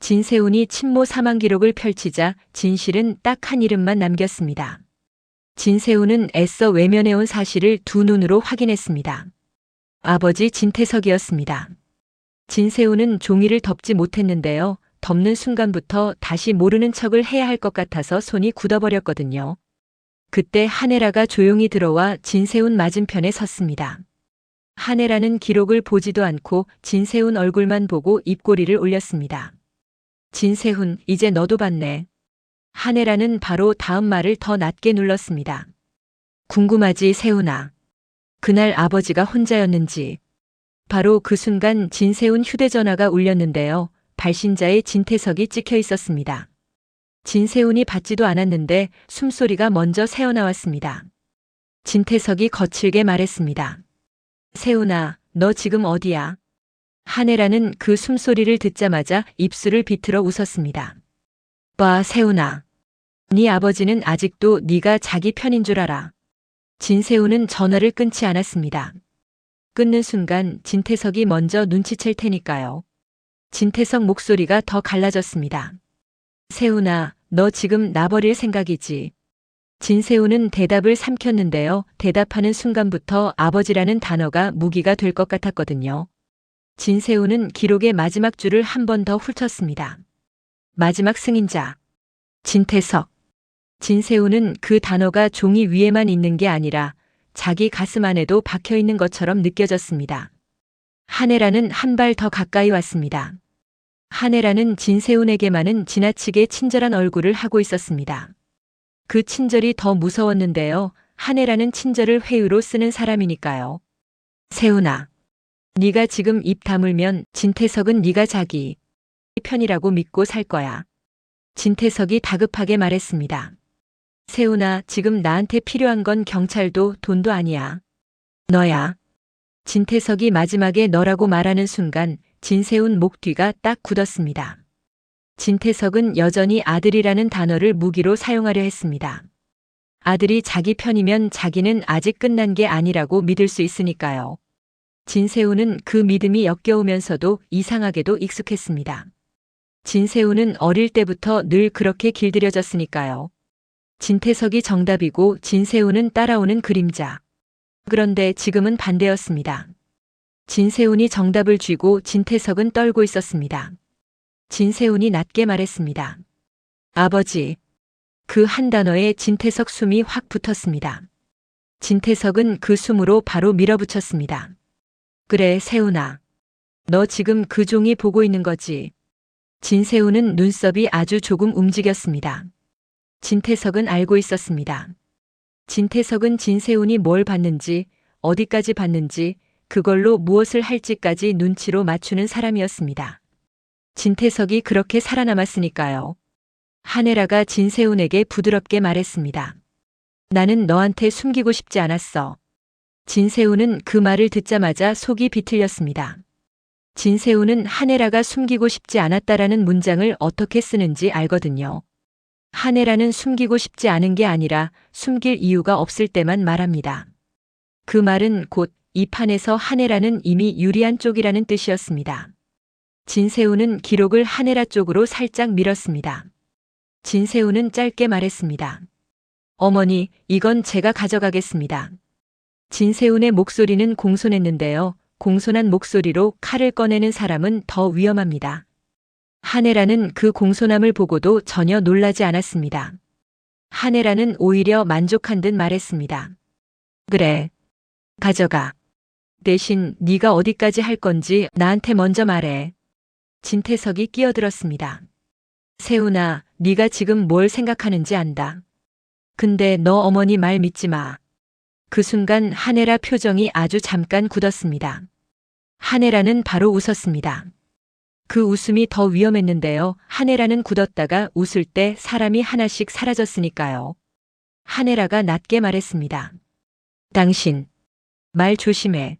진세훈이 친모 사망 기록을 펼치자 진실은 딱 한 이름만 남겼습니다. 진세훈은 애써 외면해온 사실을 두 눈으로 확인했습니다. 아버지 진태석이었습니다. 진세훈은 종이를 덮지 못했는데요. 덮는 순간부터 다시 모르는 척을 해야 할 것 같아서 손이 굳어버렸거든요. 그때 한혜라가 조용히 들어와 진세훈 맞은편에 섰습니다. 한혜라는 기록을 보지도 않고 진세훈 얼굴만 보고 입꼬리를 올렸습니다. 진세훈, 이제 너도 봤네. 한혜라는 바로 다음 말을 더 낮게 눌렀습니다. 궁금하지, 세훈아. 그날 아버지가 혼자였는지. 바로 그 순간 진세훈 휴대전화가 울렸는데요. 발신자에 진태석이 찍혀 있었습니다. 진세훈이 받지도 않았는데 숨소리가 먼저 새어나왔습니다. 진태석이 거칠게 말했습니다. 세훈아, 너 지금 어디야? 한혜라는 그 숨소리를 듣자마자 입술을 비틀어 웃었습니다. 봐, 세훈아. 네 아버지는 아직도 네가 자기 편인 줄 알아. 진세훈은 전화를 끊지 않았습니다. 끊는 순간 진태석이 먼저 눈치챌 테니까요. 진태석 목소리가 더 갈라졌습니다. 세훈아, 너 지금 나 버릴 생각이지. 진세훈은 대답을 삼켰는데요. 대답하는 순간부터 아버지라는 단어가 무기가 될 것 같았거든요. 진세훈은 기록의 마지막 줄을 한 번 더 훑었습니다. 마지막 승인자. 진태석. 진세훈은 그 단어가 종이 위에만 있는 게 아니라 자기 가슴 안에도 박혀 있는 것처럼 느껴졌습니다. 한혜라는 한 발 더 가까이 왔습니다. 한혜라는 진세훈에게만은 지나치게 친절한 얼굴을 하고 있었습니다. 그 친절이 더 무서웠는데요. 한혜라는 친절을 회유로 쓰는 사람이니까요. 세훈아. 네가 지금 입 다물면 진태석은 네가 자기 편이라고 믿고 살 거야. 진태석이 다급하게 말했습니다. 세훈아, 지금 나한테 필요한 건 경찰도 돈도 아니야. 너야. 진태석이 마지막에 너라고 말하는 순간 진세훈 목 뒤가 딱 굳었습니다. 진태석은 여전히 아들이라는 단어를 무기로 사용하려 했습니다. 아들이 자기 편이면 자기는 아직 끝난 게 아니라고 믿을 수 있으니까요. 진세훈은 그 믿음이 역겨우면서도 이상하게도 익숙했습니다. 진세훈은 어릴 때부터 늘 그렇게 길들여졌으니까요. 진태석이 정답이고 진세훈은 따라오는 그림자. 그런데 지금은 반대였습니다. 진세훈이 정답을 쥐고 진태석은 떨고 있었습니다. 진세훈이 낮게 말했습니다. 아버지. 그 한 단어에 진태석 숨이 확 붙었습니다. 진태석은 그 숨으로 바로 밀어붙였습니다. 그래, 세훈아. 너 지금 그 종이 보고 있는 거지. 진세훈은 눈썹이 아주 조금 움직였습니다. 진태석은 알고 있었습니다. 진태석은 진세훈이 뭘 봤는지, 어디까지 봤는지, 그걸로 무엇을 할지까지 눈치로 맞추는 사람이었습니다. 진태석이 그렇게 살아남았으니까요. 한혜라가 진세훈에게 부드럽게 말했습니다. 나는 너한테 숨기고 싶지 않았어. 진세훈은 그 말을 듣자마자 속이 비틀렸습니다. 진세훈은 한혜라가 숨기고 싶지 않았다라는 문장을 어떻게 쓰는지 알거든요. 한혜라는 숨기고 싶지 않은 게 아니라 숨길 이유가 없을 때만 말합니다. 그 말은 곧 이 판에서 한혜라는 이미 유리한 쪽이라는 뜻이었습니다. 진세훈은 기록을 한혜라 쪽으로 살짝 밀었습니다. 진세훈은 짧게 말했습니다. 어머니, 이건 제가 가져가겠습니다. 진세훈의 목소리는 공손했는데요. 공손한 목소리로 칼을 꺼내는 사람은 더 위험합니다. 한혜라는 그 공손함을 보고도 전혀 놀라지 않았습니다. 한혜라는 오히려 만족한 듯 말했습니다. 그래. 가져가. 대신 네가 어디까지 할 건지 나한테 먼저 말해. 진태석이 끼어들었습니다. 세훈아, 네가 지금 뭘 생각하는지 안다. 근데 너 어머니 말 믿지 마. 그 순간 한혜라 표정이 아주 잠깐 굳었습니다. 한혜라는 바로 웃었습니다. 그 웃음이 더 위험했는데요. 한혜라는 굳었다가 웃을 때 사람이 하나씩 사라졌으니까요. 한혜라가 낮게 말했습니다. 당신. 말 조심해.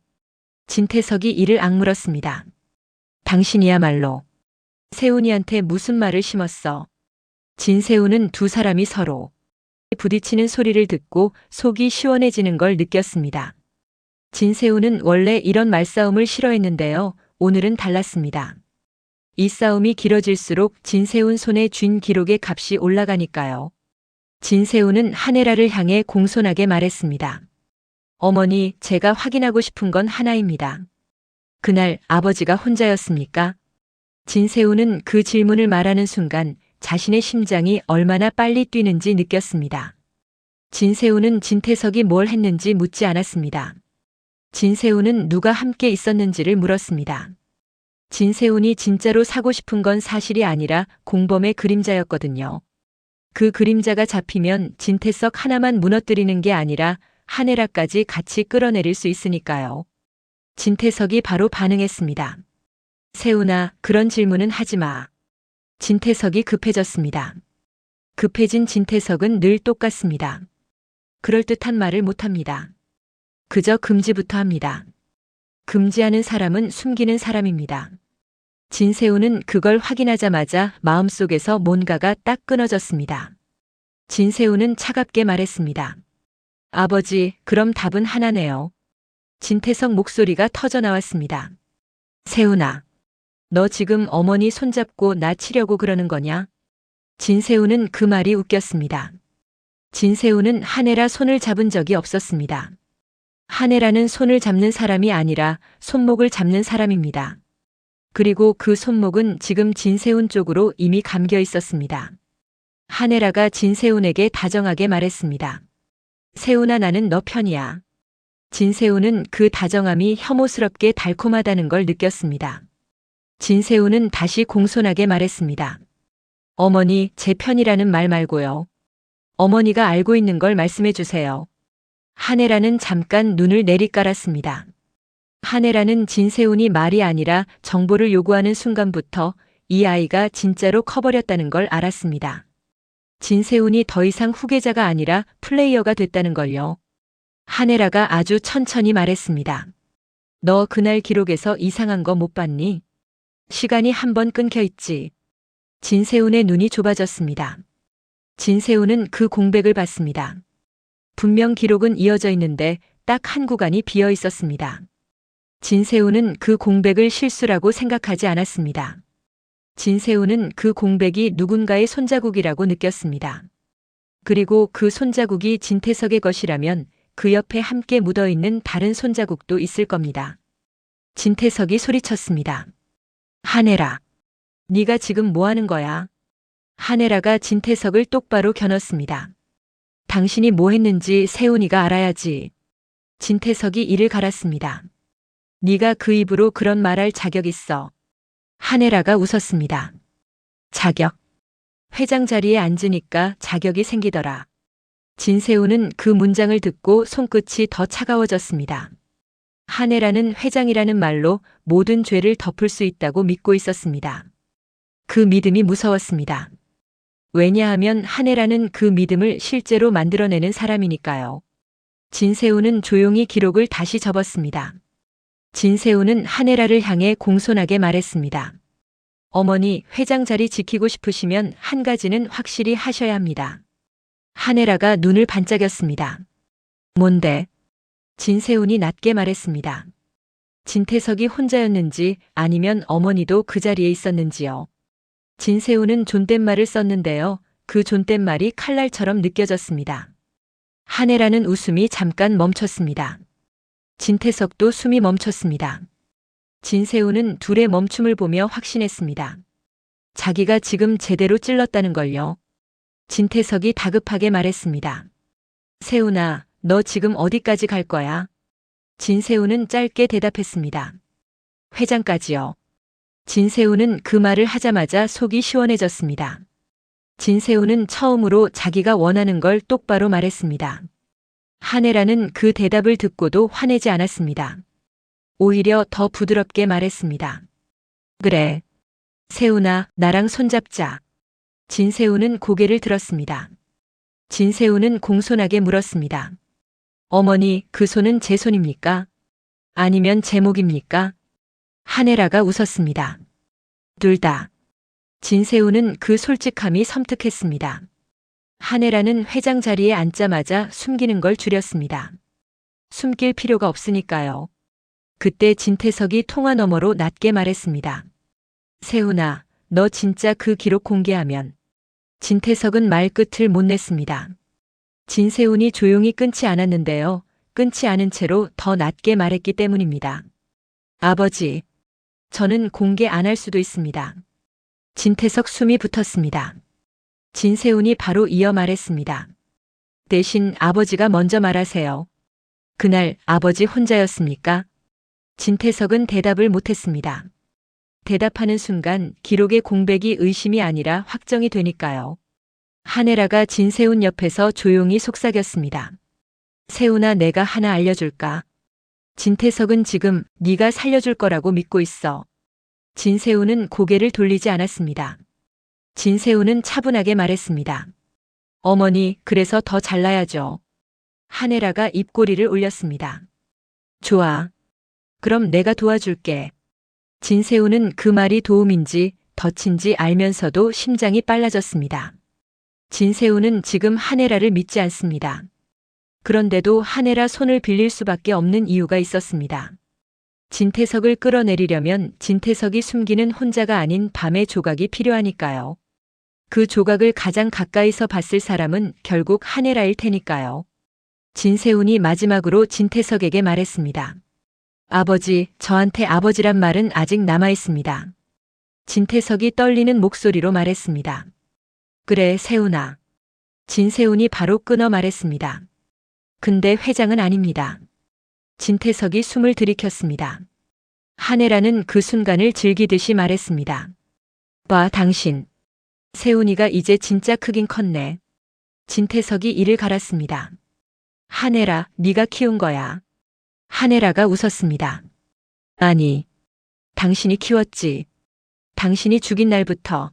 진태석이 이를 악물었습니다. 당신이야말로. 세훈이한테 무슨 말을 심었어. 진세훈은 두 사람이 서로 부딪히는 소리를 듣고 속이 시원해지는 걸 느꼈습니다. 진세훈은 원래 이런 말싸움을 싫어했는데요. 오늘은 달랐습니다. 이 싸움이 길어질수록 진세훈 손에 쥔 기록의 값이 올라가니까요. 진세훈은 한혜라를 향해 공손하게 말했습니다. 어머니, 제가 확인하고 싶은 건 하나입니다. 그날 아버지가 혼자였습니까? 진세훈은 그 질문을 말하는 순간 자신의 심장이 얼마나 빨리 뛰는지 느꼈습니다. 진세훈은 진태석이 뭘 했는지 묻지 않았습니다. 진세훈은 누가 함께 있었는지를 물었습니다. 진세훈이 진짜로 사고 싶은 건 사실이 아니라 공범의 그림자였거든요. 그 그림자가 잡히면 진태석 하나만 무너뜨리는 게 아니라 한혜라까지 같이 끌어내릴 수 있으니까요. 진태석이 바로 반응했습니다. 세훈아, 그런 질문은 하지 마. 진태석이 급해졌습니다. 급해진 진태석은 늘 똑같습니다. 그럴듯한 말을 못합니다. 그저 금지부터 합니다. 금지하는 사람은 숨기는 사람입니다. 진세훈은 그걸 확인하자마자 마음속에서 뭔가가 딱 끊어졌습니다. 진세훈은 차갑게 말했습니다. 아버지, 그럼 답은 하나네요. 진태석 목소리가 터져 나왔습니다. 세훈아, 너 지금 어머니 손잡고 나 치려고 그러는 거냐? 진세훈은 그 말이 웃겼습니다. 진세훈은 한혜라 손을 잡은 적이 없었습니다. 한혜라는 손을 잡는 사람이 아니라 손목을 잡는 사람입니다. 그리고 그 손목은 지금 진세훈 쪽으로 이미 감겨 있었습니다. 한혜라가 진세훈에게 다정하게 말했습니다. 세훈아, 나는 너 편이야. 진세훈은 그 다정함이 혐오스럽게 달콤하다는 걸 느꼈습니다. 진세훈은 다시 공손하게 말했습니다. 어머니, 제 편이라는 말 말고요. 어머니가 알고 있는 걸 말씀해 주세요. 한혜라는 잠깐 눈을 내리깔았습니다. 한혜라는 진세훈이 말이 아니라 정보를 요구하는 순간부터 이 아이가 진짜로 커버렸다는 걸 알았습니다. 진세훈이 더 이상 후계자가 아니라 플레이어가 됐다는 걸요. 한혜라가 아주 천천히 말했습니다. 너 그날 기록에서 이상한 거 못 봤니? 시간이 한 번 끊겨 있지. 진세훈의 눈이 좁아졌습니다. 진세훈은 그 공백을 봤습니다. 분명 기록은 이어져 있는데 딱 한 구간이 비어 있었습니다. 진세훈은 그 공백을 실수라고 생각하지 않았습니다. 진세훈은 그 공백이 누군가의 손자국이라고 느꼈습니다. 그리고 그 손자국이 진태석의 것이라면 그 옆에 함께 묻어있는 다른 손자국도 있을 겁니다. 진태석이 소리쳤습니다. 한혜라, 네가 지금 뭐 하는 거야? 한혜라가 진태석을 똑바로 겨눴습니다. 당신이 뭐 했는지 세훈이가 알아야지. 진태석이 이를 갈았습니다. 네가 그 입으로 그런 말할 자격 있어. 한혜라가 웃었습니다. 자격. 회장 자리에 앉으니까 자격이 생기더라. 진세훈은 그 문장을 듣고 손끝이 더 차가워졌습니다. 한혜라는 회장이라는 말로 모든 죄를 덮을 수 있다고 믿고 있었습니다. 그 믿음이 무서웠습니다. 왜냐하면 한혜라는 그 믿음을 실제로 만들어내는 사람이니까요. 진세훈은 조용히 기록을 다시 접었습니다. 진세훈은 한혜라를 향해 공손하게 말했습니다. 어머니, 회장 자리 지키고 싶으시면 한 가지는 확실히 하셔야 합니다. 한혜라가 눈을 반짝였습니다. 뭔데? 진세훈이 낮게 말했습니다. 진태석이 혼자였는지 아니면 어머니도 그 자리에 있었는지요. 진세훈은 존댓말을 썼는데요. 그 존댓말이 칼날처럼 느껴졌습니다. 한혜라는 웃음이 잠깐 멈췄습니다. 진태석도 숨이 멈췄습니다. 진세훈은 둘의 멈춤을 보며 확신했습니다. 자기가 지금 제대로 찔렀다는 걸요. 진태석이 다급하게 말했습니다. 세훈아, 너 지금 어디까지 갈 거야? 진세훈은 짧게 대답했습니다. 회장까지요. 진세훈은 그 말을 하자마자 속이 시원해졌습니다. 진세훈은 처음으로 자기가 원하는 걸 똑바로 말했습니다. 한혜라는 그 대답을 듣고도 화내지 않았습니다. 오히려 더 부드럽게 말했습니다. 그래. 세훈아, 나랑 손잡자. 진세훈은 고개를 들었습니다. 진세훈은 공손하게 물었습니다. 어머니, 그 손은 제 손입니까? 아니면 제 목입니까? 한혜라가 웃었습니다. 둘 다. 진세훈은 그 솔직함이 섬뜩했습니다. 한혜라는 회장 자리에 앉자마자 숨기는 걸 줄였습니다. 숨길 필요가 없으니까요. 그때 진태석이 통화 너머로 낮게 말했습니다. 세훈아, 너 진짜 그 기록 공개하면. 진태석은 말끝을 못 냈습니다. 진세훈이 조용히 끊지 않았는데요. 끊지 않은 채로 더 낮게 말했기 때문입니다. 아버지, 저는 공개 안 할 수도 있습니다. 진태석 숨이 붙었습니다. 진세훈이 바로 이어 말했습니다. 대신 아버지가 먼저 말하세요. 그날 아버지 혼자였습니까? 진태석은 대답을 못했습니다. 대답하는 순간 기록의 공백이 의심이 아니라 확정이 되니까요. 한혜라가 진세훈 옆에서 조용히 속삭였습니다. 세훈아, 내가 하나 알려줄까? 진태석은 지금 네가 살려줄 거라고 믿고 있어. 진세훈은 고개를 돌리지 않았습니다. 진세훈은 차분하게 말했습니다. 어머니, 그래서 더 잘나야죠. 한혜라가 입꼬리를 올렸습니다. 좋아. 그럼 내가 도와줄게. 진세훈은 그 말이 도움인지 덫인지 알면서도 심장이 빨라졌습니다. 진세훈은 지금 한혜라를 믿지 않습니다. 그런데도 한혜라 손을 빌릴 수밖에 없는 이유가 있었습니다. 진태석을 끌어내리려면 진태석이 숨기는 혼자가 아닌 밤의 조각이 필요하니까요. 그 조각을 가장 가까이서 봤을 사람은 결국 한혜라일 테니까요. 진세훈이 마지막으로 진태석에게 말했습니다. 아버지, 저한테 아버지란 말은 아직 남아있습니다. 진태석이 떨리는 목소리로 말했습니다. 그래, 세훈아. 진세훈이 바로 끊어 말했습니다. 근데 회장은 아닙니다. 진태석이 숨을 들이켰습니다. 한혜라는 그 순간을 즐기듯이 말했습니다. 봐, 당신. 세훈이가 이제 진짜 크긴 컸네. 진태석이 이를 갈았습니다. 한혜라, 네가 키운 거야. 한혜라가 웃었습니다. 아니, 당신이 키웠지. 당신이 죽인 날부터.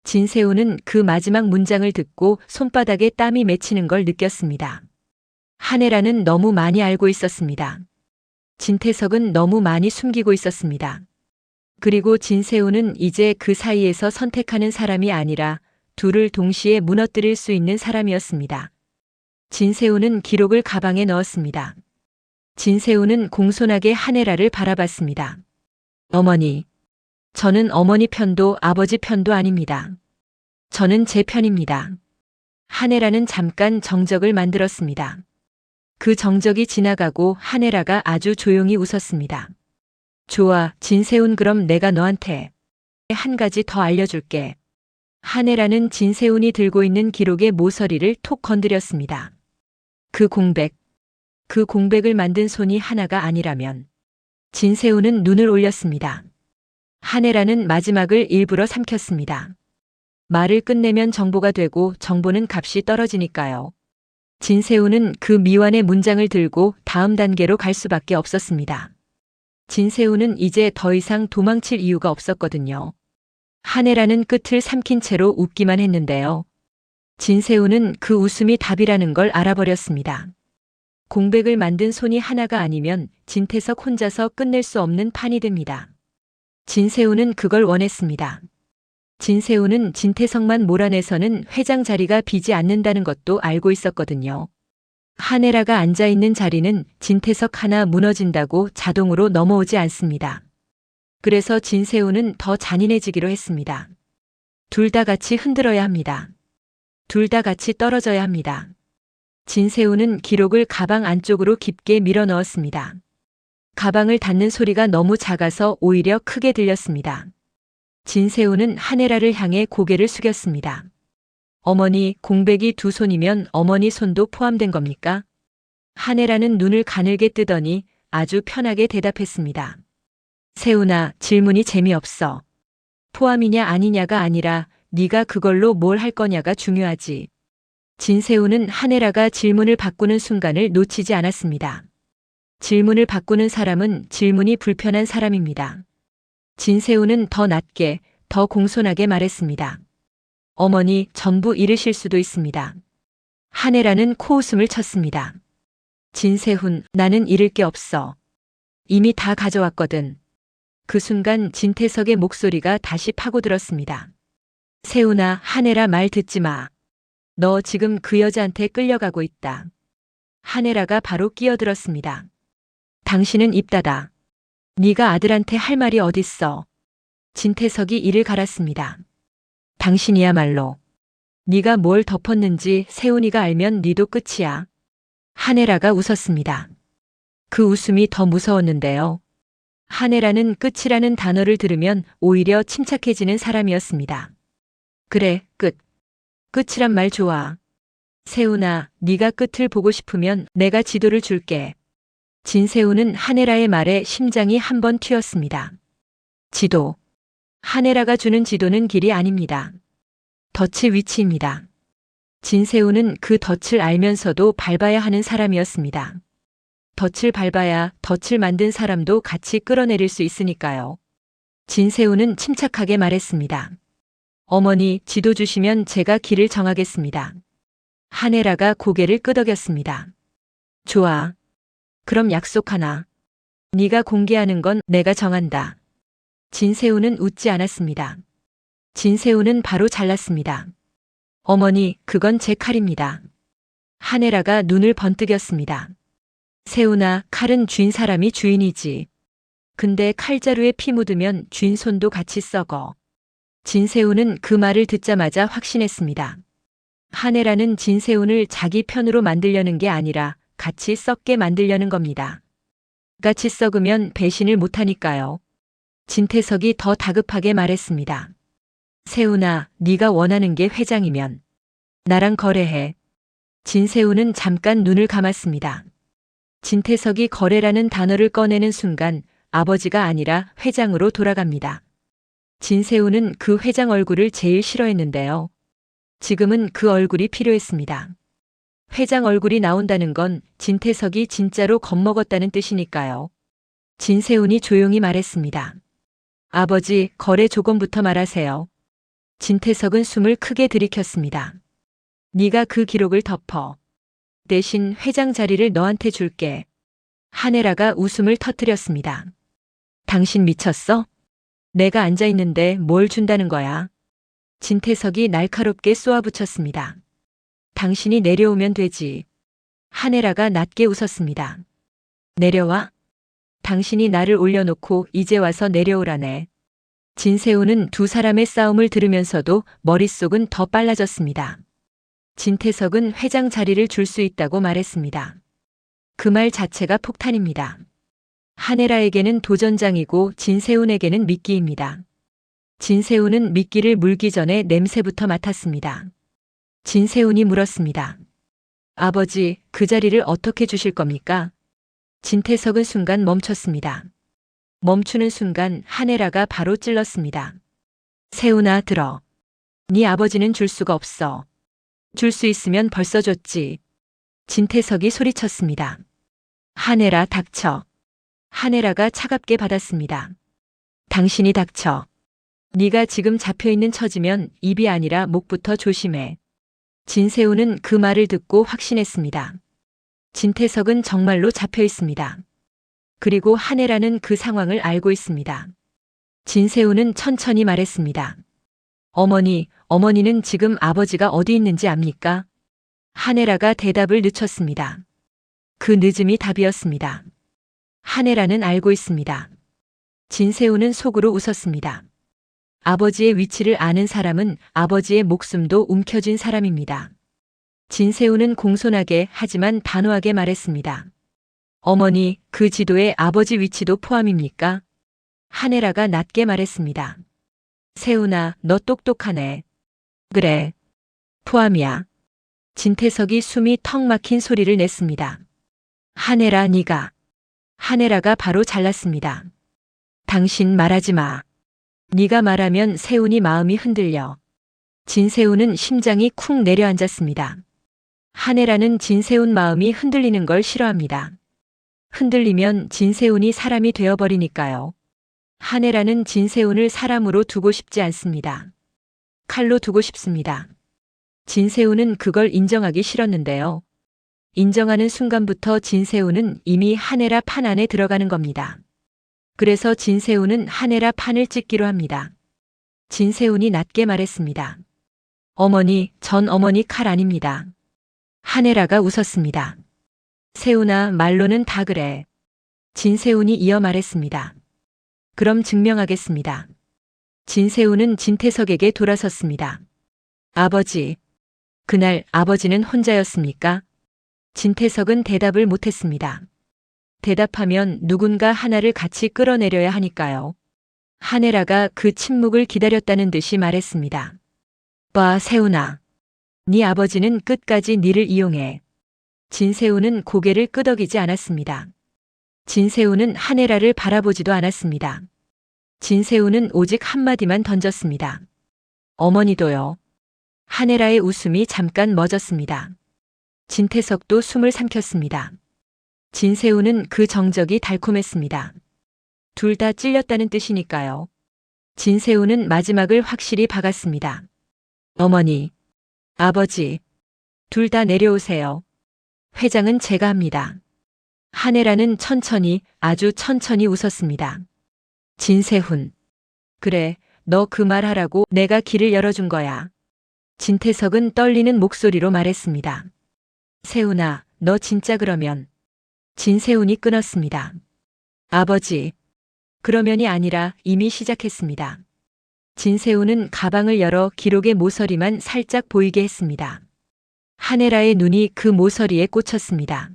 진세훈은 그 마지막 문장을 듣고 손바닥에 땀이 맺히는 걸 느꼈습니다. 한혜라는 너무 많이 알고 있었습니다. 진태석은 너무 많이 숨기고 있었습니다. 그리고 진세훈은 이제 그 사이에서 선택하는 사람이 아니라 둘을 동시에 무너뜨릴 수 있는 사람이었습니다. 진세훈은 기록을 가방에 넣었습니다. 진세훈은 공손하게 한혜라를 바라봤습니다. 어머니, 저는 어머니 편도 아버지 편도 아닙니다. 저는 제 편입니다. 한혜라는 잠깐 정적을 만들었습니다. 그 정적이 지나가고 한혜라가 아주 조용히 웃었습니다. 좋아, 진세훈, 그럼 내가 너한테 한 가지 더 알려줄게. 한혜라는 진세훈이 들고 있는 기록의 모서리를 톡 건드렸습니다. 그 공백을 만든 손이 하나가 아니라면. 진세훈은 눈을 올렸습니다. 한혜라는 마지막을 일부러 삼켰습니다. 말을 끝내면 정보가 되고 정보는 값이 떨어지니까요. 진세훈은 그 미완의 문장을 들고 다음 단계로 갈 수밖에 없었습니다. 진세훈은 이제 더 이상 도망칠 이유가 없었거든요. 한혜라는 끝을 삼킨 채로 웃기만 했는데요. 진세훈은 그 웃음이 답이라는 걸 알아버렸습니다. 공백을 만든 손이 하나가 아니면 진태석 혼자서 끝낼 수 없는 판이 됩니다. 진세훈은 그걸 원했습니다. 진세훈은 진태석만 몰아내서는 회장 자리가 비지 않는다는 것도 알고 있었거든요. 한혜라가 앉아있는 자리는 진태석 하나 무너진다고 자동으로 넘어오지 않습니다. 그래서 진세훈은 더 잔인해지기로 했습니다. 둘 다 같이 흔들어야 합니다. 둘 다 같이 떨어져야 합니다. 진세훈은 기록을 가방 안쪽으로 깊게 밀어 넣었습니다. 가방을 닫는 소리가 너무 작아서 오히려 크게 들렸습니다. 진세훈은 한혜라를 향해 고개를 숙였습니다. 어머니, 공백이 두 손이면 어머니 손도 포함된 겁니까? 한혜라는 눈을 가늘게 뜨더니 아주 편하게 대답했습니다. 세훈아, 질문이 재미없어. 포함이냐 아니냐가 아니라 네가 그걸로 뭘 할 거냐가 중요하지. 진세훈은 한혜라가 질문을 바꾸는 순간을 놓치지 않았습니다. 질문을 바꾸는 사람은 질문이 불편한 사람입니다. 진세훈은 더 낮게, 더 공손하게 말했습니다. 어머니, 전부 잃으실 수도 있습니다. 한혜라는 코웃음을 쳤습니다. 진세훈, 나는 잃을 게 없어. 이미 다 가져왔거든. 그 순간 진태석의 목소리가 다시 파고들었습니다. 세훈아, 한혜라 말 듣지 마. 너 지금 그 여자한테 끌려가고 있다. 한혜라가 바로 끼어들었습니다. 당신은 입 닫아. 네가 아들한테 할 말이 어딨어. 진태석이 이를 갈았습니다. 당신이야말로. 네가 뭘 덮었는지 세훈이가 알면 네도 끝이야. 한혜라가 웃었습니다. 그 웃음이 더 무서웠는데요. 한혜라는 끝이라는 단어를 들으면 오히려 침착해지는 사람이었습니다. 그래, 끝. 끝이란 말 좋아. 세훈아, 네가 끝을 보고 싶으면 내가 지도를 줄게. 진세훈은 한혜라의 말에 심장이 한번 튀었습니다. 지도. 한혜라가 주는 지도는 길이 아닙니다. 덫의 위치입니다. 진세훈은 그 덫을 알면서도 밟아야 하는 사람이었습니다. 덫을 밟아야 덫을 만든 사람도 같이 끌어내릴 수 있으니까요. 진세훈은 침착하게 말했습니다. 어머니, 지도 주시면 제가 길을 정하겠습니다. 한혜라가 고개를 끄덕였습니다. 좋아. 그럼 약속 하나. 네가 공개하는 건 내가 정한다. 진세훈은 웃지 않았습니다. 진세훈은 바로 잘랐습니다. 어머니, 그건 제 칼입니다. 한혜라가 눈을 번뜩였습니다. 세훈아, 칼은 쥔 사람이 주인이지. 근데 칼자루에 피 묻으면 쥔 손도 같이 썩어. 진세훈은 그 말을 듣자마자 확신했습니다. 한혜라는 진세훈을 자기 편으로 만들려는 게 아니라 같이 썩게 만들려는 겁니다. 같이 썩으면 배신을 못하니까요. 진태석이 더 다급하게 말했습니다. 세훈아, 네가 원하는 게 회장이면 나랑 거래해. 진세훈은 잠깐 눈을 감았습니다. 진태석이 거래라는 단어를 꺼내는 순간 아버지가 아니라 회장으로 돌아갑니다. 진세훈은 그 회장 얼굴을 제일 싫어했는데요. 지금은 그 얼굴이 필요했습니다. 회장 얼굴이 나온다는 건 진태석이 진짜로 겁먹었다는 뜻이니까요. 진세훈이 조용히 말했습니다. 아버지, 거래 조건부터 말하세요. 진태석은 숨을 크게 들이켰습니다. 네가 그 기록을 덮어. 대신 회장 자리를 너한테 줄게. 한혜라가 웃음을 터뜨렸습니다. 당신 미쳤어? 내가 앉아있는데 뭘 준다는 거야? 진태석이 날카롭게 쏘아붙였습니다. 당신이 내려오면 되지. 한혜라가 낮게 웃었습니다. 내려와? 당신이 나를 올려놓고 이제 와서 내려오라네. 진세훈은 두 사람의 싸움을 들으면서도 머릿속은 더 빨라졌습니다. 진태석은 회장 자리를 줄 수 있다고 말했습니다. 그 말 자체가 폭탄입니다. 한혜라에게는 도전장이고 진세훈에게는 미끼입니다. 진세훈은 미끼를 물기 전에 냄새부터 맡았습니다. 진세훈이 물었습니다. 아버지, 그 자리를 어떻게 주실 겁니까? 진태석은 순간 멈췄습니다. 멈추는 순간 한혜라가 바로 찔렀습니다. 세훈아, 들어. 네 아버지는 줄 수가 없어. 줄 수 있으면 벌써 줬지. 진태석이 소리쳤습니다. 한혜라, 닥쳐. 한혜라가 차갑게 받았습니다. 당신이 닥쳐. 네가 지금 잡혀있는 처지면 입이 아니라 목부터 조심해. 진세훈은 그 말을 듣고 확신했습니다. 진태석은 정말로 잡혀 있습니다. 그리고 한혜라는 그 상황을 알고 있습니다. 진세훈은 천천히 말했습니다. 어머니, 어머니는 지금 아버지가 어디 있는지 압니까? 한혜라가 대답을 늦췄습니다. 그 늦음이 답이었습니다. 한혜라는 알고 있습니다. 진세훈은 속으로 웃었습니다. 아버지의 위치를 아는 사람은 아버지의 목숨도 움켜쥔 사람입니다. 진세훈은 공손하게 하지만 단호하게 말했습니다. 어머니, 그 지도에 아버지 위치도 포함입니까? 한혜라가 낮게 말했습니다. 세훈아, 너 똑똑하네. 그래. 포함이야. 진태석이 숨이 턱 막힌 소리를 냈습니다. 한혜라, 네가. 한혜라가 바로 잘랐습니다. 당신 말하지 마. 네가 말하면 세훈이 마음이 흔들려. 진세훈은 심장이 쿵 내려앉았습니다. 한혜라는 진세훈 마음이 흔들리는 걸 싫어합니다. 흔들리면 진세훈이 사람이 되어버리니까요. 한혜라는 진세훈을 사람으로 두고 싶지 않습니다. 칼로 두고 싶습니다. 진세훈은 그걸 인정하기 싫었는데요. 인정하는 순간부터 진세훈은 이미 한혜라 판 안에 들어가는 겁니다. 그래서 진세훈은 한혜라 판을 찍기로 합니다. 진세훈이 낮게 말했습니다. 어머니, 전 어머니 칼 아닙니다. 한혜라가 웃었습니다. 세훈아, 말로는 다 그래. 진세훈이 이어 말했습니다. 그럼 증명하겠습니다. 진세우는 진태석에게 돌아섰습니다. 아버지, 그날 아버지는 혼자였습니까? 진태석은 대답을 못했습니다. 대답하면 누군가 하나를 같이 끌어내려야 하니까요. 하네라가 그 침묵을 기다렸다는 듯이 말했습니다. 봐, 세훈아. 네 아버지는 끝까지 네를 이용해. 진세훈은 고개를 끄덕이지 않았습니다. 진세훈은 하네라를 바라보지도 않았습니다. 진세훈은 오직 한마디만 던졌습니다. 어머니도요. 하네라의 웃음이 잠깐 멎었습니다. 진태석도 숨을 삼켰습니다. 진세훈은 그 정적이 달콤했습니다. 둘 다 찔렸다는 뜻이니까요. 진세훈은 마지막을 확실히 박았습니다. 어머니, 아버지, 둘 다 내려오세요. 회장은 제가 합니다. 하네라는 천천히, 아주 천천히 웃었습니다. 진세훈, 그래, 너 그 말 하라고 내가 길을 열어준 거야. 진태석은 떨리는 목소리로 말했습니다. 세훈아, 너 진짜 그러면. 진세훈이 끊었습니다. 아버지, 그러면이 아니라 이미 시작했습니다. 진세훈은 가방을 열어 기록의 모서리만 살짝 보이게 했습니다. 하네라의 눈이 그 모서리에 꽂혔습니다.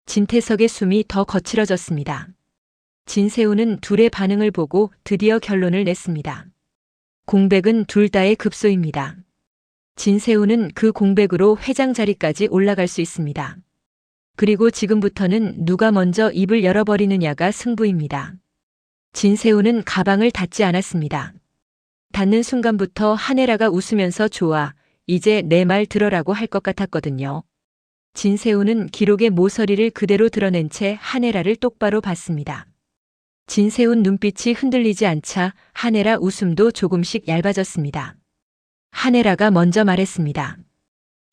진태석의 숨이 더 거칠어졌습니다. 진세훈은 둘의 반응을 보고 드디어 결론을 냈습니다. 공백은 둘 다의 급소입니다. 진세훈은 그 공백으로 회장 자리까지 올라갈 수 있습니다. 그리고 지금부터는 누가 먼저 입을 열어버리느냐가 승부입니다. 진세훈은 가방을 닫지 않았습니다. 닫는 순간부터 하네라가 웃으면서 좋아, 이제 내 말 들어라고 할 것 같았거든요. 진세훈은 기록의 모서리를 그대로 드러낸 채 하네라를 똑바로 봤습니다. 진세훈 눈빛이 흔들리지 않자 하네라 웃음도 조금씩 얇아졌습니다. 하네라가 먼저 말했습니다.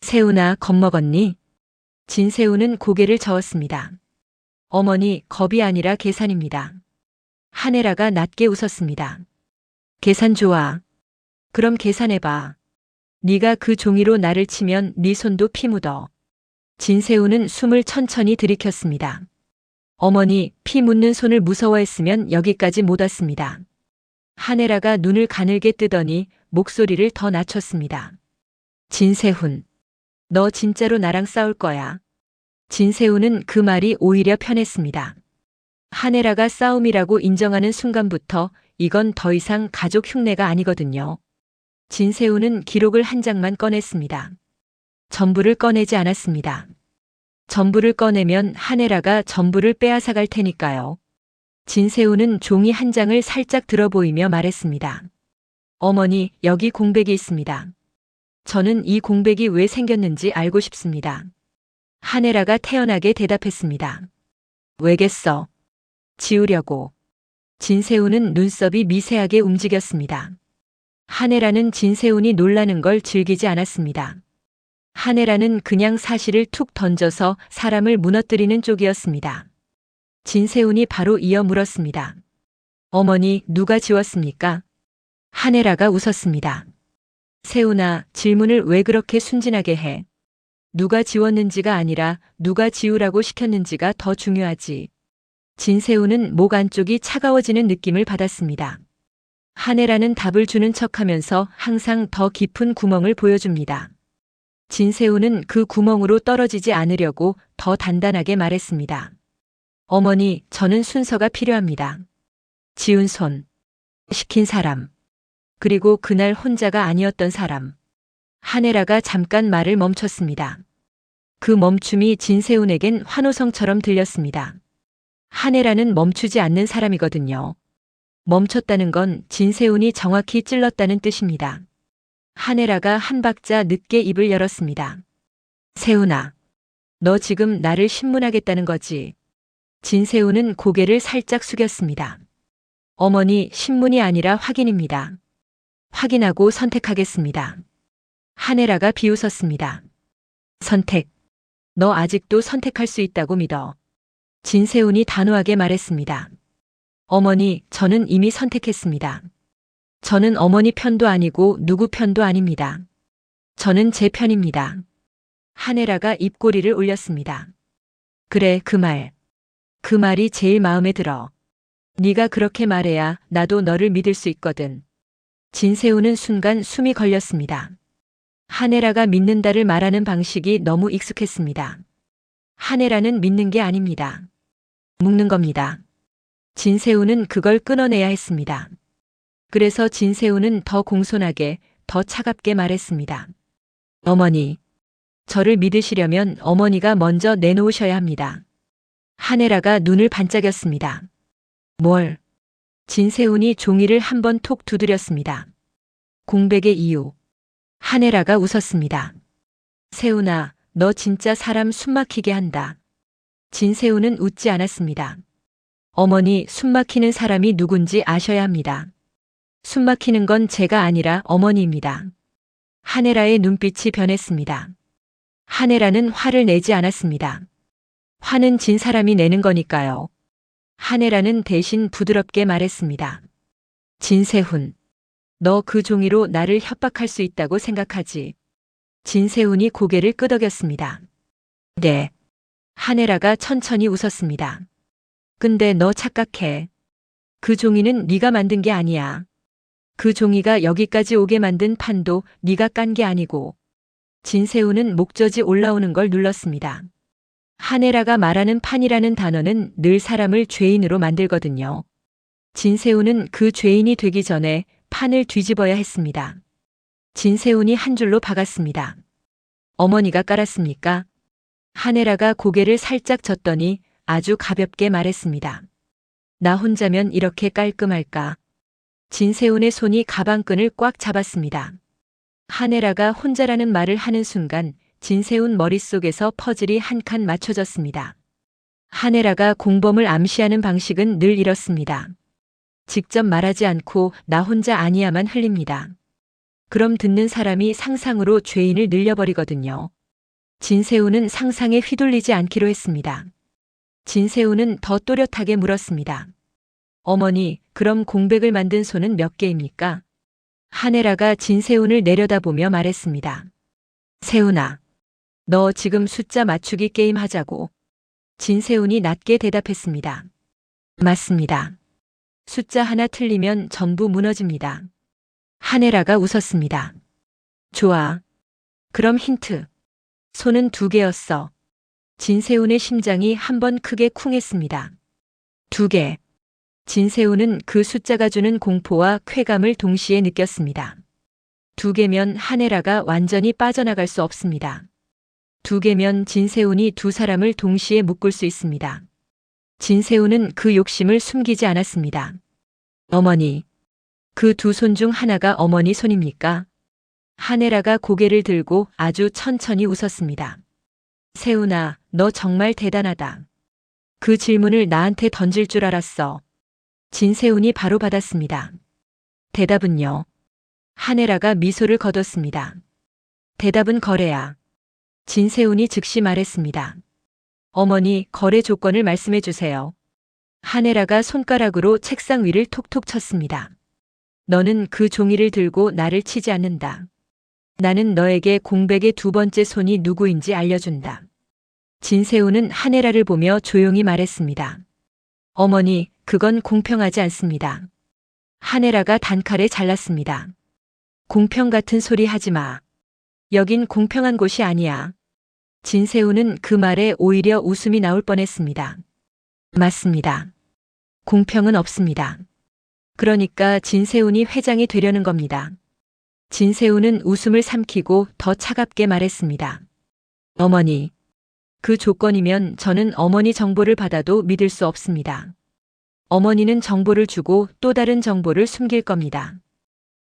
세훈아, 겁먹었니? 진세훈은 고개를 저었습니다. 어머니, 겁이 아니라 계산입니다. 하네라가 낮게 웃었습니다. 계산 좋아. 그럼 계산해봐. 네가 그 종이로 나를 치면 네 손도 피 묻어. 진세훈은 숨을 천천히 들이켰습니다. 어머니, 피 묻는 손을 무서워했으면 여기까지 못 왔습니다. 하네라가 눈을 가늘게 뜨더니 목소리를 더 낮췄습니다. 진세훈, 너 진짜로 나랑 싸울 거야. 진세훈은 그 말이 오히려 편했습니다. 하네라가 싸움이라고 인정하는 순간부터 이건 더 이상 가족 흉내가 아니거든요. 진세훈은 기록을 한 장만 꺼냈습니다. 전부를 꺼내지 않았습니다. 전부를 꺼내면 하네라가 전부를 빼앗아 갈 테니까요. 진세훈은 종이 한 장을 살짝 들어 보이며 말했습니다. 어머니, 여기 공백이 있습니다. 저는 이 공백이 왜 생겼는지 알고 싶습니다. 하네라가 태연하게 대답했습니다. 왜겠어? 지우려고. 진세훈은 눈썹이 미세하게 움직였습니다. 하네라는 진세훈이 놀라는 걸 즐기지 않았습니다. 하네라는 그냥 사실을 툭 던져서 사람을 무너뜨리는 쪽이었습니다. 진세훈이 바로 이어 물었습니다. 어머니, 누가 지웠습니까? 하네라가 웃었습니다. 세훈아, 질문을 왜 그렇게 순진하게 해? 누가 지웠는지가 아니라 누가 지우라고 시켰는지가 더 중요하지. 진세훈은 목 안쪽이 차가워지는 느낌을 받았습니다. 하네라는 답을 주는 척하면서 항상 더 깊은 구멍을 보여줍니다. 진세훈은 그 구멍으로 떨어지지 않으려고 더 단단하게 말했습니다. 어머니, 저는 순서가 필요합니다. 지운 손, 시킨 사람, 그리고 그날 혼자가 아니었던 사람. 하네라가 잠깐 말을 멈췄습니다. 그 멈춤이 진세훈에겐 환호성처럼 들렸습니다. 하네라는 멈추지 않는 사람이거든요. 멈췄다는 건 진세훈이 정확히 찔렀다는 뜻입니다. 하네라가 한 박자 늦게 입을 열었습니다. 세훈아, 너 지금 나를 신문하겠다는 거지? 진세훈은 고개를 살짝 숙였습니다. 어머니, 신문이 아니라 확인입니다. 확인하고 선택하겠습니다. 하네라가 비웃었습니다. 선택. 너 아직도 선택할 수 있다고 믿어. 진세훈이 단호하게 말했습니다. 어머니, 저는 이미 선택했습니다. 저는 어머니 편도 아니고 누구 편도 아닙니다. 저는 제 편입니다. 하네라가 입꼬리를 올렸습니다. 그래, 그 말. 그 말이 제일 마음에 들어. 네가 그렇게 말해야 나도 너를 믿을 수 있거든. 진세우는 순간 숨이 걸렸습니다. 한혜라가 믿는다를 말하는 방식이 너무 익숙했습니다. 한혜라는 믿는 게 아닙니다. 묶는 겁니다. 진세우는 그걸 끊어내야 했습니다. 그래서 진세우는 더 공손하게, 더 차갑게 말했습니다. 어머니, 저를 믿으시려면 어머니가 먼저 내놓으셔야 합니다. 한혜라가 눈을 반짝였습니다. 뭘? 진세훈이 종이를 한번 톡 두드렸습니다. 공백의 이유. 한혜라가 웃었습니다. 세훈아, 너 진짜 사람 숨막히게 한다. 진세훈은 웃지 않았습니다. 어머니, 숨막히는 사람이 누군지 아셔야 합니다. 숨막히는 건 제가 아니라 어머니입니다. 한혜라의 눈빛이 변했습니다. 한혜라는 화를 내지 않았습니다. 화는 진 사람이 내는 거니까요. 한혜라는 대신 부드럽게 말했습니다. 진세훈, 너 그 종이로 나를 협박할 수 있다고 생각하지? 진세훈이 고개를 끄덕였습니다. 네. 한혜라가 천천히 웃었습니다. 근데 너 착각해. 그 종이는 네가 만든 게 아니야. 그 종이가 여기까지 오게 만든 판도 네가 깐 게 아니고. 진세훈은 목젖이 올라오는 걸 눌렀습니다. 한혜라가 말하는 판이라는 단어는 늘 사람을 죄인으로 만들거든요. 진세훈은 그 죄인이 되기 전에 판을 뒤집어야 했습니다. 진세훈이 한 줄로 박았습니다. 어머니가 깔았습니까? 한혜라가 고개를 살짝 젓더니 아주 가볍게 말했습니다. 나 혼자면 이렇게 깔끔할까? 진세훈의 손이 가방끈을 꽉 잡았습니다. 한혜라가 혼자라는 말을 하는 순간 진세훈 머릿속에서 퍼즐이 한 칸 맞춰졌습니다. 한혜라가 공범을 암시하는 방식은 늘 이렇습니다. 직접 말하지 않고 나 혼자 아니야만 흘립니다. 그럼 듣는 사람이 상상으로 죄인을 늘려버리거든요. 진세훈은 상상에 휘둘리지 않기로 했습니다. 진세훈은 더 또렷하게 물었습니다. 어머니, 그럼 공백을 만든 손은 몇 개입니까? 한혜라가 진세훈을 내려다보며 말했습니다. 세훈아, 너 지금 숫자 맞추기 게임 하자고. 진세훈이 낮게 대답했습니다. 맞습니다. 숫자 하나 틀리면 전부 무너집니다. 한혜라가 웃었습니다. 좋아. 그럼 힌트. 손은 2개였어. 진세훈의 심장이 한번 크게 쿵했습니다. 2개. 진세훈은 그 숫자가 주는 공포와 쾌감을 동시에 느꼈습니다. 2개면 한혜라가 완전히 빠져나갈 수 없습니다. 2개면 진세훈이 2사람을 동시에 묶을 수 있습니다. 진세훈은 그 욕심을 숨기지 않았습니다. 어머니, 그 2손 중 하나가 어머니 손입니까? 한혜라가 고개를 들고 아주 천천히 웃었습니다. 세훈아, 너 정말 대단하다. 그 질문을 나한테 던질 줄 알았어. 진세훈이 바로 받았습니다. 대답은요? 한혜라가 미소를 거뒀습니다. 대답은 거래야. 진세훈이 즉시 말했습니다. 어머니, 거래 조건을 말씀해 주세요. 한혜라가 손가락으로 책상 위를 톡톡 쳤습니다. 너는 그 종이를 들고 나를 치지 않는다. 나는 너에게 공백의 2번째 손이 누구인지 알려준다. 진세훈은 한혜라를 보며 조용히 말했습니다. 어머니, 그건 공평하지 않습니다. 한혜라가 단칼에 잘랐습니다. 공평 같은 소리 하지 마. 여긴 공평한 곳이 아니야. 진세훈은 그 말에 오히려 웃음이 나올 뻔했습니다. 맞습니다. 공평은 없습니다. 그러니까 진세훈이 회장이 되려는 겁니다. 진세훈은 웃음을 삼키고 더 차갑게 말했습니다. 어머니, 그 조건이면 저는 어머니 정보를 받아도 믿을 수 없습니다. 어머니는 정보를 주고 또 다른 정보를 숨길 겁니다.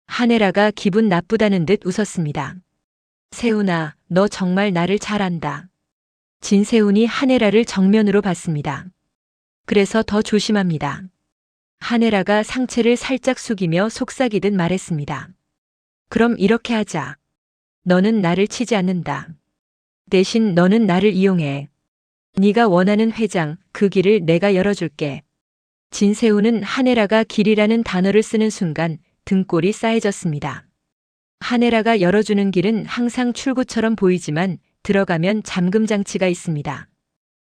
한혜라가 기분 나쁘다는 듯 웃었습니다. 세훈아, 너 정말 나를 잘 안다. 진세훈이 한혜라를 정면으로 봤습니다. 그래서 더 조심합니다. 한혜라가 상체를 살짝 숙이며 속삭이듯 말했습니다. 그럼 이렇게 하자. 너는 나를 치지 않는다. 대신 너는 나를 이용해. 네가 원하는 회장, 그 길을 내가 열어줄게. 진세훈은 한혜라가 길이라는 단어를 쓰는 순간 등골이 싸해졌습니다. 한혜라가 열어주는 길은 항상 출구처럼 보이지만 들어가면 잠금 장치가 있습니다.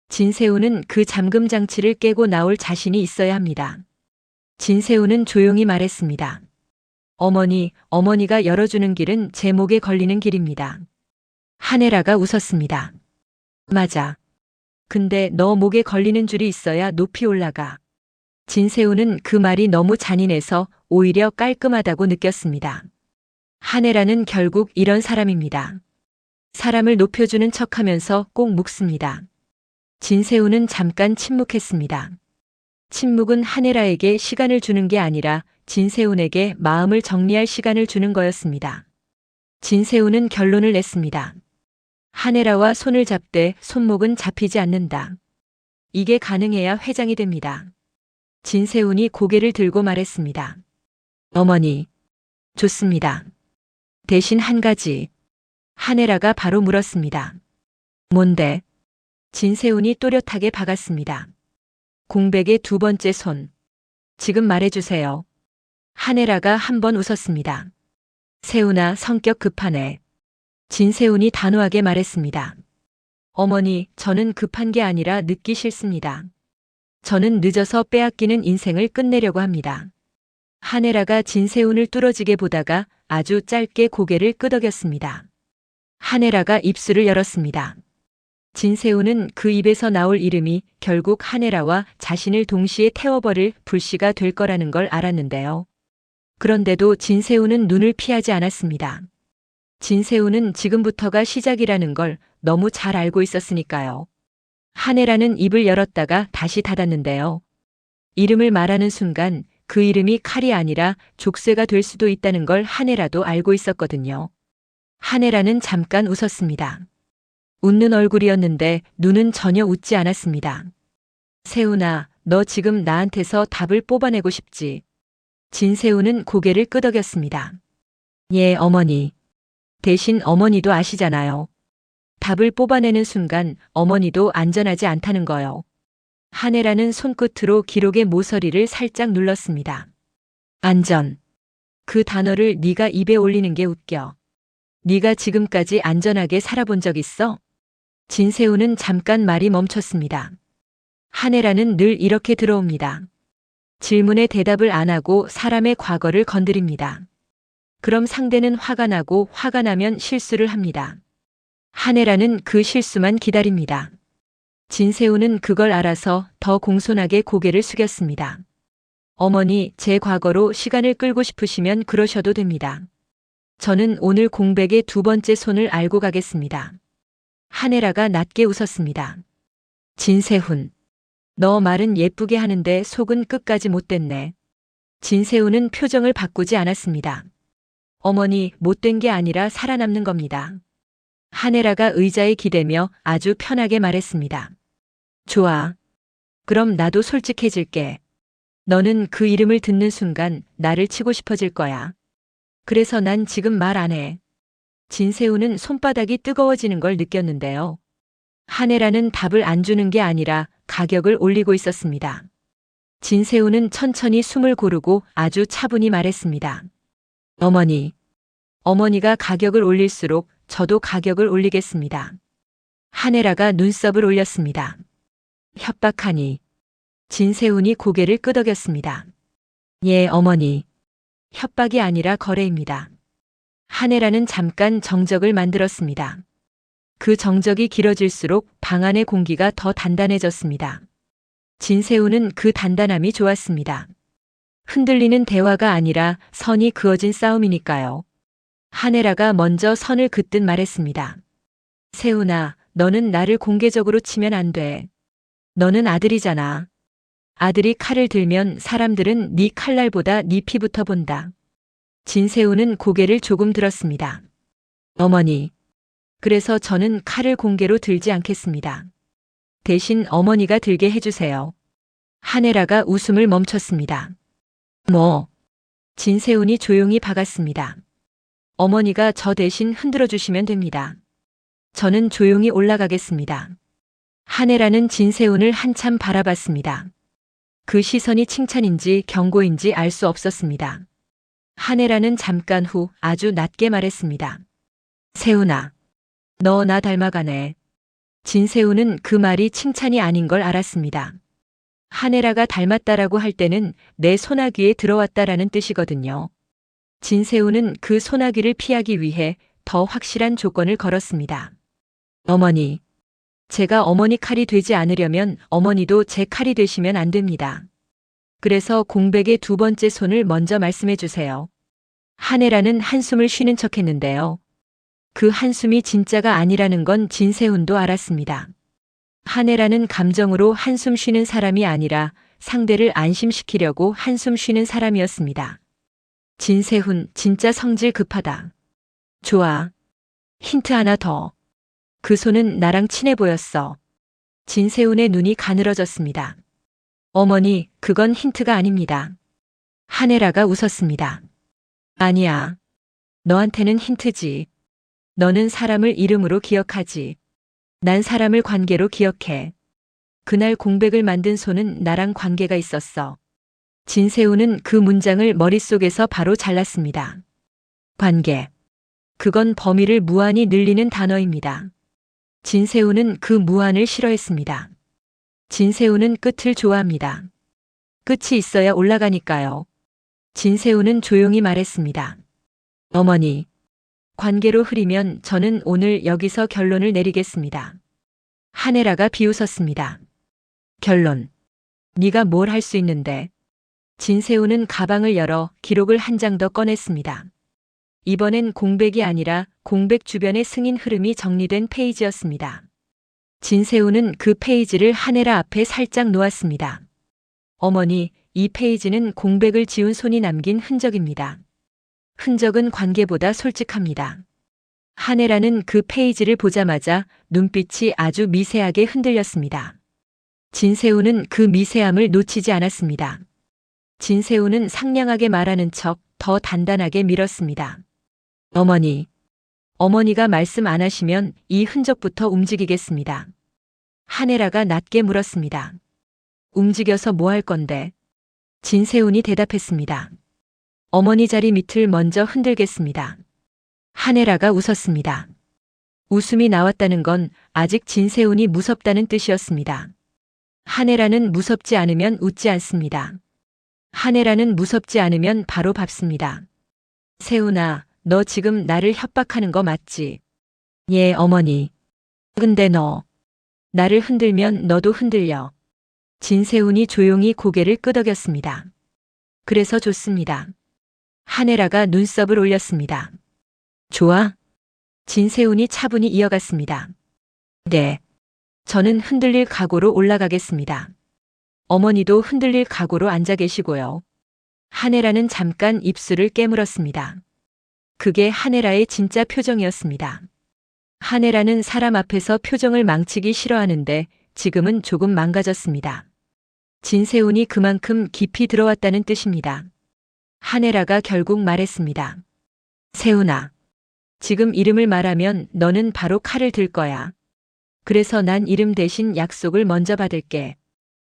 진세훈은 그 잠금 장치를 깨고 나올 자신이 있어야 합니다. 진세훈은 조용히 말했습니다. 어머니가 열어주는 길은 제 목에 걸리는 길입니다. 한혜라가 웃었습니다. 맞아. 근데 너 목에 걸리는 줄이 있어야 높이 올라가. 진세우는 그 말이 너무 잔인해서 오히려 깔끔하다고 느꼈습니다. 한혜라는 결국 이런 사람입니다. 사람을 높여주는 척하면서 꼭 묵습니다. 진세우는 잠깐 침묵했습니다. 침묵은 한혜라에게 시간을 주는 게 아니라 진세훈에게 마음을 정리할 시간을 주는 거였습니다. 진세훈은 결론을 냈습니다. 한혜라와 손을 잡되 손목은 잡히지 않는다. 이게 가능해야 회장이 됩니다. 진세훈이 고개를 들고 말했습니다. 어머니, 좋습니다. 대신 한 가지. 한혜라가 바로 물었습니다. 뭔데? 진세훈이 또렷하게 박았습니다. 공백의 두 번째 손. 지금 말해주세요. 한혜라가 한 번 웃었습니다. 세훈아, 성격 급하네. 진세훈이 단호하게 말했습니다. 어머니, 저는 급한 게 아니라 늦기 싫습니다. 저는 늦어서 빼앗기는 인생을 끝내려고 합니다. 한혜라가 진세훈을 뚫어지게 보다가 아주 짧게 고개를 끄덕였습니다. 한혜라가 입술을 열었습니다. 진세훈은 그 입에서 나올 이름이 결국 한혜라와 자신을 동시에 태워버릴 불씨가 될 거라는 걸 알았는데요. 그런데도 진세훈은 눈을 피하지 않았습니다. 진세훈은 지금부터가 시작이라는 걸 너무 잘 알고 있었으니까요. 한혜라는 입을 열었다가 다시 닫았는데요. 이름을 말하는 순간 그 이름이 칼이 아니라 족쇄가 될 수도 있다는 걸 한혜라도 알고 있었거든요. 한혜라는 잠깐 웃었습니다. 웃는 얼굴이었는데 눈은 전혀 웃지 않았습니다. 세훈아, 너 지금 나한테서 답을 뽑아내고 싶지? 진세훈은 고개를 끄덕였습니다. 예, 어머니. 대신 어머니도 아시잖아요. 답을 뽑아내는 순간 어머니도 안전하지 않다는 거요. 한혜라는 손끝으로 기록의 모서리를 살짝 눌렀습니다. 안전. 그 단어를 네가 입에 올리는 게 웃겨. 네가 지금까지 안전하게 살아본 적 있어? 진세훈은 잠깐 말이 멈췄습니다. 한혜라는 늘 이렇게 들어옵니다. 질문에 대답을 안 하고 사람의 과거를 건드립니다. 그럼 상대는 화가 나고 화가 나면 실수를 합니다. 한혜라는 그 실수만 기다립니다. 진세훈은 그걸 알아서 더 공손하게 고개를 숙였습니다. 어머니, 제 과거로 시간을 끌고 싶으시면 그러셔도 됩니다. 저는 오늘 공백의 두 번째 손을 알고 가겠습니다. 한혜라가 낮게 웃었습니다. 진세훈, 너 말은 예쁘게 하는데 속은 끝까지 못됐네. 진세훈은 표정을 바꾸지 않았습니다. 어머니, 못된 게 아니라 살아남는 겁니다. 한혜라가 의자에 기대며 아주 편하게 말했습니다. 좋아. 그럼 나도 솔직해질게. 너는 그 이름을 듣는 순간 나를 치고 싶어질 거야. 그래서 난 지금 말 안 해. 진세훈은 손바닥이 뜨거워지는 걸 느꼈는데요. 한혜라는 답을 안 주는 게 아니라 가격을 올리고 있었습니다. 진세훈은 천천히 숨을 고르고 아주 차분히 말했습니다. 어머니. 어머니가 가격을 올릴수록 저도 가격을 올리겠습니다. 한혜라가 눈썹을 올렸습니다. 협박하니. 진세훈이 고개를 끄덕였습니다. 예, 어머니. 협박이 아니라 거래입니다. 한혜라는 잠깐 정적을 만들었습니다. 그 정적이 길어질수록 방 안의 공기가 더 단단해졌습니다. 진세훈은 그 단단함이 좋았습니다. 흔들리는 대화가 아니라 선이 그어진 싸움이니까요. 한혜라가 먼저 선을 긋듯 말했습니다. 세훈아, 너는 나를 공개적으로 치면 안 돼. 너는 아들이잖아. 아들이 칼을 들면 사람들은 네 칼날보다 네 피부터 본다. 진세훈은 고개를 조금 들었습니다. 어머니. 그래서 저는 칼을 공개로 들지 않겠습니다. 대신 어머니가 들게 해주세요. 한혜라가 웃음을 멈췄습니다. 뭐? 진세훈이 조용히 박았습니다. 어머니가 저 대신 흔들어 주시면 됩니다. 저는 조용히 올라가겠습니다. 한혜라는 진세훈을 한참 바라봤습니다. 그 시선이 칭찬인지 경고인지 알 수 없었습니다. 한혜라는 잠깐 후 아주 낮게 말했습니다. 세훈아, 너 나 닮아가네. 진세훈은 그 말이 칭찬이 아닌 걸 알았습니다. 한혜라가 닮았다라고 할 때는 내 소나귀에 들어왔다라는 뜻이거든요. 진세훈은 그 소나기를 피하기 위해 더 확실한 조건을 걸었습니다. 어머니, 제가 어머니 칼이 되지 않으려면 어머니도 제 칼이 되시면 안 됩니다. 그래서 공백의 두 번째 손을 먼저 말씀해 주세요. 한혜라는 한숨을 쉬는 척 했는데요. 그 한숨이 진짜가 아니라는 건 진세훈도 알았습니다. 한혜라는 감정으로 한숨 쉬는 사람이 아니라 상대를 안심시키려고 한숨 쉬는 사람이었습니다. 진세훈, 진짜 성질 급하다. 좋아. 힌트 하나 더. 그 손은 나랑 친해 보였어. 진세훈의 눈이 가늘어졌습니다. 어머니, 그건 힌트가 아닙니다. 한혜라가 웃었습니다. 아니야. 너한테는 힌트지. 너는 사람을 이름으로 기억하지. 난 사람을 관계로 기억해. 그날 공백을 만든 손은 나랑 관계가 있었어. 진세훈은 그 문장을 머릿속에서 바로 잘랐습니다. 관계. 그건 범위를 무한히 늘리는 단어입니다. 진세훈은 그 무한을 싫어했습니다. 진세훈은 끝을 좋아합니다. 끝이 있어야 올라가니까요. 진세훈은 조용히 말했습니다. 어머니, 관계로 흐리면 저는 오늘 여기서 결론을 내리겠습니다. 한혜라가 비웃었습니다. 결론. 네가 뭘 할 수 있는데. 진세훈은 가방을 열어 기록을 한 장 더 꺼냈습니다. 이번엔 공백이 아니라 공백 주변의 승인 흐름이 정리된 페이지였습니다. 진세훈은 그 페이지를 한혜라 앞에 살짝 놓았습니다. 어머니, 이 페이지는 공백을 지운 손이 남긴 흔적입니다. 흔적은 관계보다 솔직합니다. 한혜라는 그 페이지를 보자마자 눈빛이 아주 미세하게 흔들렸습니다. 진세훈은 그 미세함을 놓치지 않았습니다. 진세훈은 상냥하게 말하는 척 더 단단하게 밀었습니다. 어머니, 어머니가 말씀 안 하시면 이 흔적부터 움직이겠습니다. 한혜라가 낮게 물었습니다. 움직여서 뭐 할 건데? 진세훈이 대답했습니다. 어머니 자리 밑을 먼저 흔들겠습니다. 한혜라가 웃었습니다. 웃음이 나왔다는 건 아직 진세훈이 무섭다는 뜻이었습니다. 한혜라는 무섭지 않으면 웃지 않습니다. 한혜라는 무섭지 않으면 바로 밟습니다. 세훈아, 너 지금 나를 협박하는 거 맞지? 예, 어머니. 근데 너, 나를 흔들면 너도 흔들려. 진세훈이 조용히 고개를 끄덕였습니다. 그래서 좋습니다. 한혜라가 눈썹을 올렸습니다. 좋아? 진세훈이 차분히 이어갔습니다. 네. 저는 흔들릴 각오로 올라가겠습니다. 어머니도 흔들릴 각오로 앉아 계시고요. 한혜라는 잠깐 입술을 깨물었습니다. 그게 한혜라의 진짜 표정이었습니다. 한혜라는 사람 앞에서 표정을 망치기 싫어하는데 지금은 조금 망가졌습니다. 진세훈이 그만큼 깊이 들어왔다는 뜻입니다. 한혜라가 결국 말했습니다. 세훈아, 지금 이름을 말하면 너는 바로 칼을 들 거야. 그래서 난 이름 대신 약속을 먼저 받을게.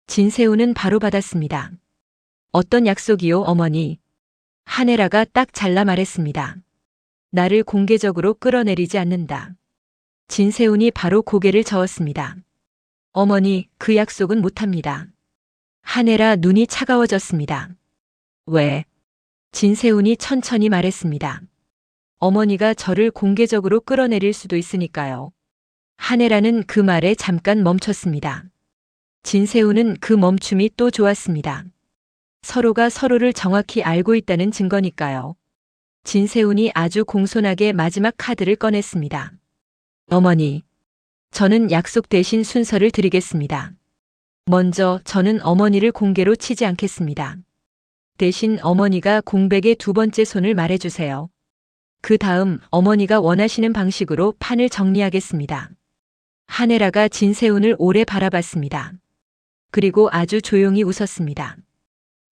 진세훈은 바로 받았습니다. 어떤 약속이요, 어머니? 한혜라가 딱 잘라 말했습니다. 나를 공개적으로 끌어내리지 않는다. 진세훈이 바로 고개를 저었습니다. 어머니, 그 약속은 못합니다. 한혜라 눈이 차가워졌습니다. 왜? 진세훈이 천천히 말했습니다. 어머니가 저를 공개적으로 끌어내릴 수도 있으니까요. 한혜라는 그 말에 잠깐 멈췄습니다. 진세훈은 그 멈춤이 또 좋았습니다. 서로가 서로를 정확히 알고 있다는 증거니까요. 진세훈이 아주 공손하게 마지막 카드를 꺼냈습니다. 어머니, 저는 약속 대신 순서를 드리겠습니다. 먼저 저는 어머니를 공개로 치지 않겠습니다. 대신 어머니가 공백의 두 번째 손을 말해주세요. 그 다음 어머니가 원하시는 방식으로 판을 정리하겠습니다. 한혜라가 진세훈을 오래 바라봤습니다. 그리고 아주 조용히 웃었습니다.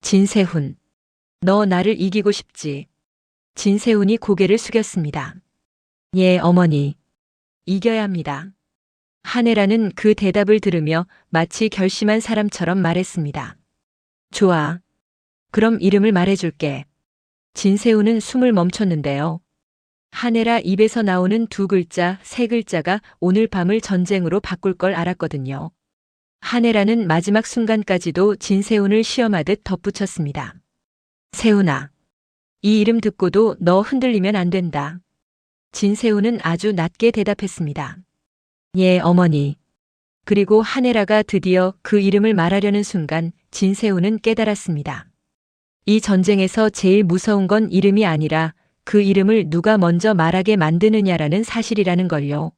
진세훈, 너 나를 이기고 싶지? 진세훈이 고개를 숙였습니다. 예, 어머니. 이겨야 합니다. 한혜라는 그 대답을 들으며 마치 결심한 사람처럼 말했습니다. 좋아. 그럼 이름을 말해줄게. 진세훈은 숨을 멈췄는데요. 한혜라 입에서 나오는 두 글자, 세 글자가 오늘 밤을 전쟁으로 바꿀 걸 알았거든요. 한혜라는 마지막 순간까지도 진세훈을 시험하듯 덧붙였습니다. 세훈아, 이 이름 듣고도 너 흔들리면 안 된다. 진세훈은 아주 낮게 대답했습니다. 예, 어머니. 그리고 하네라가 드디어 그 이름을 말하려는 순간 진세훈은 깨달았습니다. 이 전쟁에서 제일 무서운 건 이름이 아니라 그 이름을 누가 먼저 말하게 만드느냐라는 사실이라는 걸요.